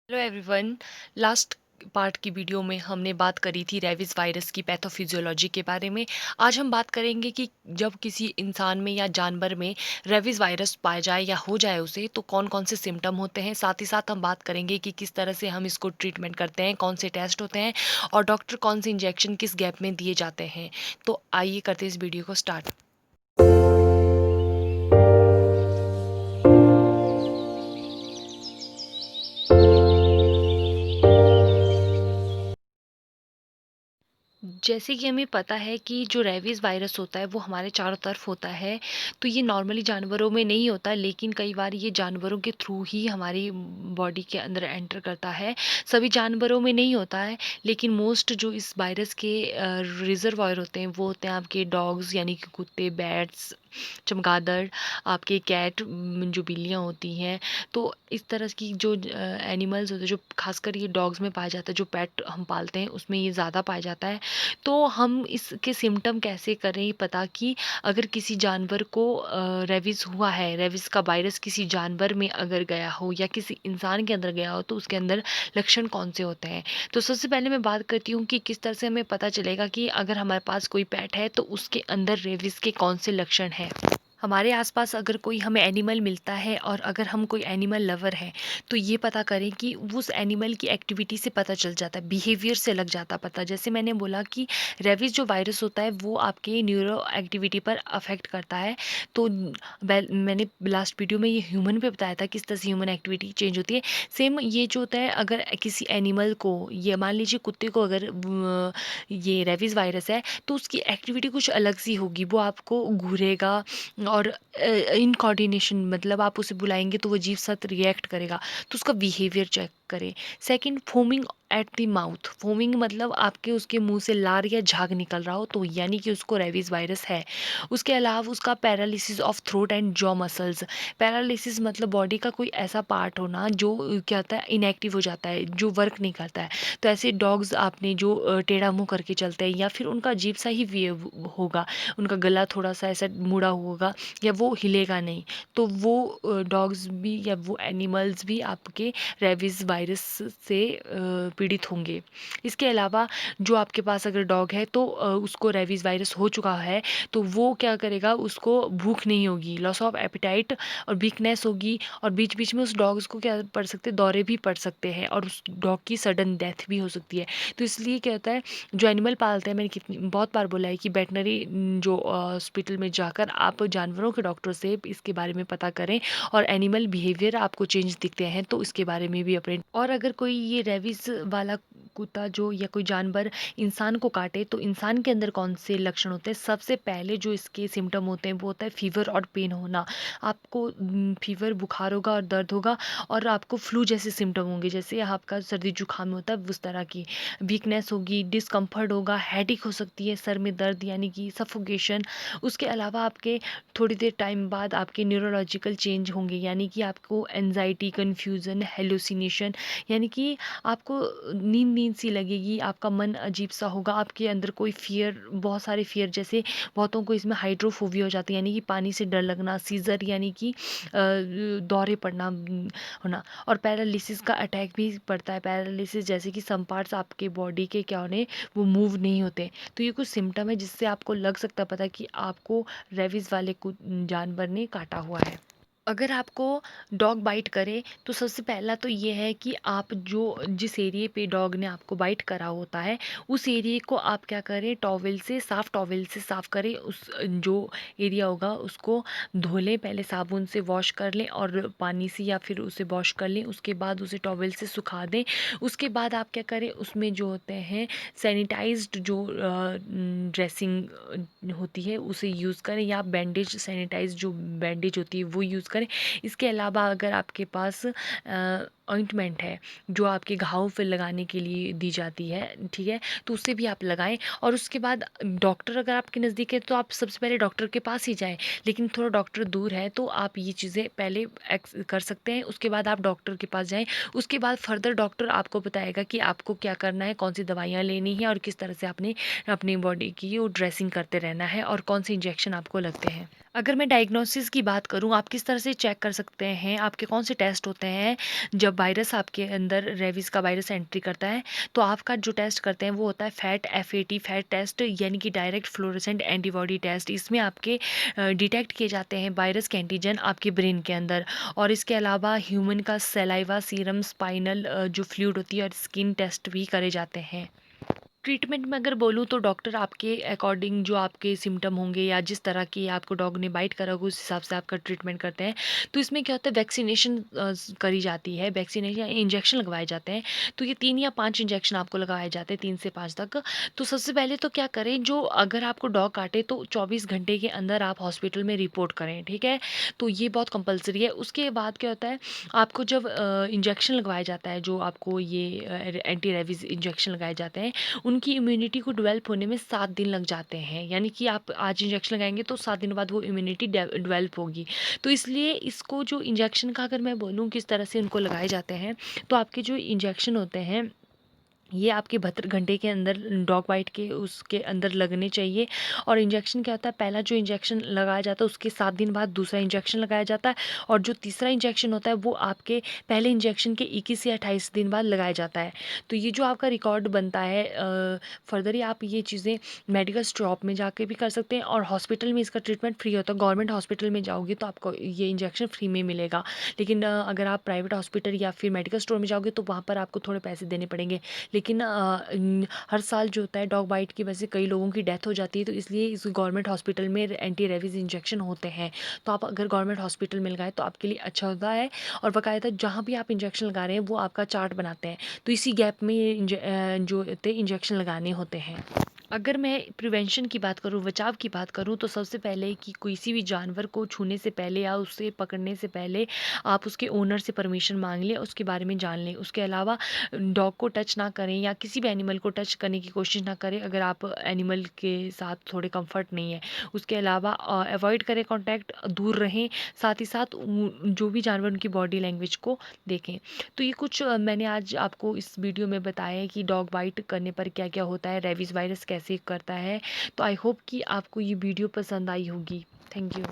Hello everyone. Last part की video में हमने बात करी थी रेबीज वायरस की पैथोफिजियोलॉजी के बारे में। आज हम बात करेंगे कि जब किसी इंसान में या जानवर में रेबीज वायरस पाया जाए या हो जाए उसे तो कौन कौन से सिम्टम होते हैं। साथ ही साथ हम बात करेंगे कि किस तरह से हम इसको ट्रीटमेंट करते हैं, कौन से टेस्ट होते हैं और डॉक्टर कौन से इंजेक्शन किस गैप में दिए जाते हैं। तो आइए करते हैं इस वीडियो को स्टार्ट। जैसे कि हमें पता है कि जो रेबीज़ वायरस होता है वो हमारे चारों तरफ होता है। तो ये नॉर्मली जानवरों में नहीं होता, लेकिन कई बार ये जानवरों के थ्रू ही हमारी बॉडी के अंदर एंटर करता है। सभी जानवरों में नहीं होता है, लेकिन मोस्ट जो इस वायरस के रिज़र्वॉयर होते हैं वो होते हैं आपके डॉग्स यानी कि कुत्ते, बैट्स, चमगादड़, आपके कैट, जो बिल्लियाँ होती हैं। तो इस तरह की जो एनिमल्स होते हैं, जो खासकर ये डॉग्स में पाया जाता है, जो पेट हम पालते हैं उसमें ये ज़्यादा पाया जाता है। तो हम इसके सिम्टम कैसे करें पता कि अगर किसी जानवर को रेबीज़ हुआ है, रेबीज़ का वायरस किसी जानवर में अगर गया हो या किसी इंसान के अंदर गया हो तो उसके अंदर लक्षण कौन से होते हैं। तो सबसे पहले मैं बात करती हूँ कि किस तरह से हमें पता चलेगा कि अगर हमारे पास कोई पेट है तो उसके अंदर रेबीज़ के कौन से लक्षण हैं। हमारे आसपास अगर कोई हमें एनिमल मिलता है और अगर हम कोई एनिमल लवर हैं तो ये पता करें कि उस एनिमल की एक्टिविटी से पता चल जाता है, बिहेवियर से लग जाता पता। जैसे मैंने बोला कि रेबीज जो वायरस होता है वो आपके न्यूरो एक्टिविटी पर अफेक्ट करता है। तो मैंने लास्ट वीडियो में ये ह्यूमन पे बताया था किस तरह से ह्यूमन एक्टिविटी चेंज होती है। सेम ये जो होता है अगर किसी एनिमल को, ये मान लीजिए कुत्ते को अगर ये रेबीज वायरस है तो उसकी एक्टिविटी कुछ अलग सी होगी। वो आपको घूरेगा और इनकोऑर्डिनेशन, मतलब आप उसे बुलाएँगे तो वो अजीब-सा रिएक्ट करेगा, तो उसका बिहेवियर चेक करें। Second, foaming at the mouth. Foaming मतलब आपके उसके मुँह से लार या झाग निकल रहा हो तो यानी कि उसको रेबीज़ वायरस है। उसके अलावा उसका paralysis of throat and jaw muscles. Paralysis मतलब बॉडी का कोई ऐसा पार्ट होना जो क्या होता है, इनएक्टिव हो जाता है, जो वर्क नहीं करता है। तो ऐसे डॉग्स आपने जो टेढ़ा मुँह करके चलते हैं या फिर उनका अजीब-सा ही वे होगा, उनका गला थोड़ा-सा ऐसा मुड़ा हुआ होगा या वो हिलेगा नहीं, तो वो डॉग्स भी या वो एनिमल्स भी आपके रेबीज़ वायरस से पीड़ित होंगे। इसके अलावा जो आपके पास अगर डॉग है तो उसको रेबीज़ वायरस हो चुका है तो वो क्या करेगा, उसको भूख नहीं होगी, लॉस ऑफ एपेटाइट और वीकनेस होगी और बीच-बीच में उस डॉग्स को क्या पड़ सकते हैं, दौरे भी पड़ सकते हैं और उस डॉग की सडन डेथ भी हो सकती है। तो इसलिए क्या होता है, जो एनिमल पालते हैं, मैंने कितनी बहुत बार बोला है कि वेटनरी जो हॉस्पिटल में जाकर आप जानवरों के डॉक्टर से इसके बारे में पता करें और एनिमल बिहेवियर आपको चेंज दिखते हैं तो इसके बारे में भी अपने। और अगर कोई ये रेबीज वाला कुत्ता जो या कोई जानवर इंसान को काटे तो इंसान के अंदर कौन से लक्षण होते हैं। सबसे पहले जो इसके सिम्टम होते हैं वो होता है फीवर और पेन होना। आपको फीवर, बुखार होगा और दर्द होगा और आपको फ्लू जैसे सिम्टम होंगे, जैसे आपका सर्दी जुकाम होता है उस तरह की। वीकनेस होगी, डिस्कम्फर्ट होगा, हेडेक हो सकती है, सर में दर्द यानी कि सफोकेशन। उसके अलावा आपके थोड़ी देर टाइम बाद आपके न्यूरोलॉजिकल चेंज होंगे, यानी कि आपको एंजाइटी, कन्फ्यूज़न, हेलुसिनेशन, यानी कि आपको नींद नींद सी लगेगी, आपका मन अजीब सा होगा, आपके अंदर कोई फियर, बहुत सारे फियर, जैसे बहुतों को इसमें हाइड्रोफोबिया हो जाती है यानी कि पानी से डर लगना, सीजर यानी कि दौरे पड़ना होना, और पैरालिसिस का अटैक भी पड़ता है। पैरालिसिस जैसे कि सम पार्ट्स आपके बॉडी के क्या होने, वो मूव नहीं होते। तो ये कुछ सिम्टम है जिससे आपको लग सकता है पता कि आपको रेबीज़ वाले जानवर ने काटा हुआ है। अगर आपको डॉग बाइट करे तो सबसे पहला तो ये है कि आप जो जिस एरिए पे डॉग ने आपको बाइट करा होता है उस एरिए को आप क्या करें, टॉवेल से, साफ़ टॉवेल से साफ़ करें। उस जो एरिया होगा उसको धो लें, पहले साबुन से वॉश कर लें और पानी से, या फिर उसे वॉश कर लें, उसके बाद उसे टॉवेल से सुखा दें। उसके बाद आप क्या करें, उसमें जो होते हैं सैनिटाइज्ड जो ड्रेसिंग होती है उसे यूज़ करें, या बैंडेज, सैनिटाइज जो बैंडेज होती है वो यूज़ करें। इसके अलावा अगर आपके पास ऑइंटमेंट है जो आपके घाव पे लगाने के लिए दी जाती है, ठीक है, तो उससे भी आप लगाएं। और उसके बाद डॉक्टर अगर आपके नज़दीक है तो आप सबसे पहले डॉक्टर के पास ही जाएं, लेकिन थोड़ा डॉक्टर दूर है तो आप ये चीज़ें पहले कर सकते हैं, उसके बाद आप डॉक्टर के पास जाएं। उसके बाद फर्दर डॉक्टर आपको बताएगा कि आपको क्या करना है, कौन सी दवाइयाँ लेनी है और किस तरह से आपने अपनी बॉडी की वो ड्रेसिंग करते रहना है और कौन से इंजेक्शन आपको लगते हैं। अगर मैं डायग्नोसिस की बात करूँ, आप किस तरह से चेक कर सकते हैं, आपके कौन से टेस्ट होते हैं जब वायरस आपके अंदर रेबीज़ का वायरस एंट्री करता है, तो आपका जो टेस्ट करते हैं वो होता है फैट एफएटी फैट टेस्ट, यानी कि डायरेक्ट फ्लोरोसेंट एंटीबॉडी टेस्ट। इसमें आपके डिटेक्ट किए जाते हैं वायरस के एंटीजन आपके ब्रेन के अंदर। और इसके अलावा ह्यूमन का सलाइवा, सीरम, स्पाइनल जो फ्लूइड होती है, और स्किन टेस्ट भी करे जाते हैं। ट्रीटमेंट में अगर बोलूँ तो डॉक्टर आपके अकॉर्डिंग जो आपके सिम्पटम होंगे या जिस तरह की आपको डॉग ने बाइट करा होगा, उस हिसाब से आपका ट्रीटमेंट करते हैं। तो इसमें क्या होता है, वैक्सीनेशन करी जाती है, वैक्सीनेशन या इंजेक्शन लगवाए जाते हैं। तो ये 3 या 5 इंजेक्शन आपको लगाए जाते हैं, 3 से 5 तक। तो सबसे पहले तो क्या करें, जो अगर आपको डॉग काटे तो 24 घंटे के अंदर आप हॉस्पिटल में रिपोर्ट करें, ठीक है? तो ये बहुत कंपल्सरी है। उसके बाद क्या होता है, आपको जब इंजेक्शन लगवाया जाता है, जो आपको ये एंटी रेबीज़ इंजेक्शन लगाए जाते हैं, उनकी इम्यूनिटी को डेवलप होने में 7 दिन लग जाते हैं। यानी कि आप आज इंजेक्शन लगाएँगे तो 7 दिन बाद वो इम्यूनिटी डेवलप होगी। तो इसलिए इसको, जो इंजेक्शन का अगर मैं बोलूँ किस तरह से उनको लगाए जाते हैं, तो आपके जो इंजेक्शन होते हैं, ये आपके 72 घंटे के अंदर डॉग बाइट के उसके अंदर लगने चाहिए। और इंजेक्शन क्या होता है, पहला जो इंजेक्शन लगाया जाता है उसके 7 दिन बाद दूसरा इंजेक्शन लगाया जाता है, और जो तीसरा इंजेक्शन होता है वो आपके पहले इंजेक्शन के 21 या 28 दिन बाद लगाया जाता है। तो ये जो आपका रिकॉर्ड बनता है, फर्दर आप ये चीज़ें मेडिकल शॉप में जाके भी कर सकते हैं, और हॉस्पिटल में इसका ट्रीटमेंट फ्री होता है। गवर्नमेंट हॉस्पिटल में जाओगे तो आपको ये इंजेक्शन फ्री में मिलेगा, लेकिन अगर आप प्राइवेट हॉस्पिटल या फिर मेडिकल स्टोर में जाओगे तो वहाँ पर आपको थोड़े पैसे देने पड़ेंगे। लेकिन हर साल जो होता है डॉग बाइट की वजह से कई लोगों की डेथ हो जाती है, तो इसलिए इस गवर्नमेंट हॉस्पिटल में एंटी रेबीज़ इंजेक्शन होते हैं। तो आप अगर गवर्नमेंट हॉस्पिटल में लगाएँ तो आपके लिए अच्छा होता है। और बाकायदा जहाँ भी आप इंजेक्शन लगा रहे हैं वो आपका चार्ट बनाते हैं, तो इसी गैप में ये जो होते हैं इंजेक्शन लगाने होते हैं। अगर मैं प्रिवेंशन की बात करूँ, बचाव की बात करूँ, तो सबसे पहले कि किसी भी जानवर को छूने से पहले या उसे पकड़ने से पहले आप उसके ओनर से परमिशन मांग लें, उसके बारे में जान लें। उसके अलावा डॉग को टच ना करें या किसी भी एनिमल को टच करने की कोशिश ना करें अगर आप एनिमल के साथ थोड़े कंफर्ट नहीं है। उसके अलावा अवॉइड करें कांटेक्ट, दूर रहें। साथ ही साथ जो भी जानवर, उनकी बॉडी लैंग्वेज को देखें। तो ये कुछ मैंने आज आपको इस वीडियो में बताया है कि डॉग बाइट करने पर क्या क्या होता है, रेबीज़ वायरस कैसे करता है। तो आई होप कि आपको ये वीडियो पसंद आई होगी। Thank you.